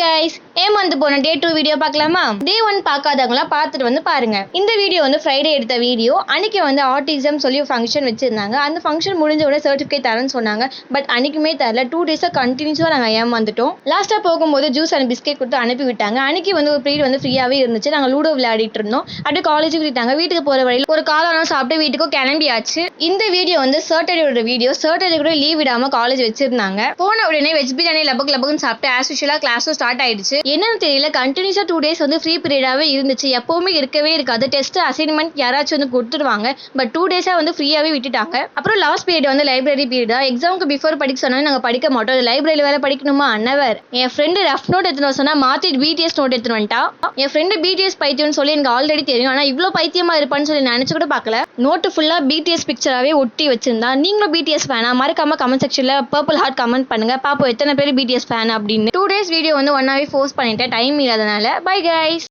guys, ஏமாந்து போன டே 2 video பார்க்கலாமா? டே 1 பார்க்காதவங்களா பார்த்துட்டு வந்து பாருங்க. இந்த வீடியோ வந்து ஃப்ரைடே எடுத்த வீடியோ. அன்னைக்கு வந்து ஆட்டிசம் சொல்லி ஃபங்க்ஷன் வச்சிருந்தாங்க. அந்த ஃபங்க்ஷன் முடிஞ்ச உடனே சர்டிஃபிகேட் தரேன்னு சொன்னாங்க. பட் அன்னைக்குமே தரல. 2 டேஸா கண்டினியூஸா நாங்க ஏமாந்துட்டோம். லாஸ்டா போகும்போது ஜூஸ் அண்ட் பிஸ்கெட் கொடுத்து அனுப்பி விட்டாங்க. அன்னைக்கு வந்து ஒரு பீரியட் வந்து ஃப்ரீயாவே இருந்துச்சு. நாங்க லூடோ விளையாடிட்டு இருந்தோம். அப்படியே காலேஜுக்கு விட்டாங்க. வீட்டுக்கு போற வழியில் ஒரு காளான சாப்பிட்டு வீட்டுக்கும் கிளம்பியாச்சு. இந்த வீடியோ வந்து சாட்டர்டேயோட வீடியோ. சாட்டர்டே கூட லீவ் விடாம காலேஜ் வச்சிருந்தாங்க. போன உடனே வெஜ் பிரியாணி லபக்குன்னு சாப்பிட்டு ஆஸ் யூஷுவலா கிளாஸும் ஸ்டார்ட் ஆயிடுச்சு. என்னன்னு தெரியல, கண்டினியூஸா 2 டேஸ் வந்து ஃப்ரீ பீரியடாவே இருந்துச்சு. எப்பவுமே இருக்கவே இருக்காது. டெஸ்ட் அசைன்மெண்ட் யாராச்சும் வந்து கொடுத்துருவாங்க. பட் 2 டேஸா வந்து ஃப்ரீயாவே விட்டுட்டாங்க. அப்புறம் லாஸ்ட் பீரியட் வந்து லைப்ரரி பீரியடா. எக்ஸாமுக்கு பிஃபோர் படிக்க சொன்னா நாங்க படிக்க மாட்டோம். லைப்ரரியில வேலை படிக்கணுமா அன்னவர். என் ஃப்ரெண்டு ரஃப் நோட் எடுத்துன்னு சொன்னா மாத்திட்டு பிடிஎஸ் நோட் எடுத்துன்னு வந்துட்டா. என் ஃப்ரெண்டு பிடிஎஸ் பைத்தியம்னு சொல்லி எனக்கு ஆல்ரெடி தெரியும். ஆனா இவ்வளவு பைத்தியமா இருப்பான்னு சொல்லி நினைச்சு கூட பார்க்கல. நோட்டு ஃபுல்லா பிடிஎஸ் பிக்சராவே ஒட்டி வச்சிருந்தா. நீங்களும் பிடிஎஸ் ஃபேனா? மறக்காம கமெண்ட் செக்ஷன்ல பர்பிள் ஹார்ட் கமெண்ட் பண்ணுங்க. பாப்போம் எத்தனை பேர் பிடிஎஸ் ஃபேன் அப்படின்னு. 2 டேஸ் வீடியோ வந்து ஒன்னாவே ஃபோர்ஸ் பண்ணிட்டேன் டைம் இல்லாதனால. Bye guys.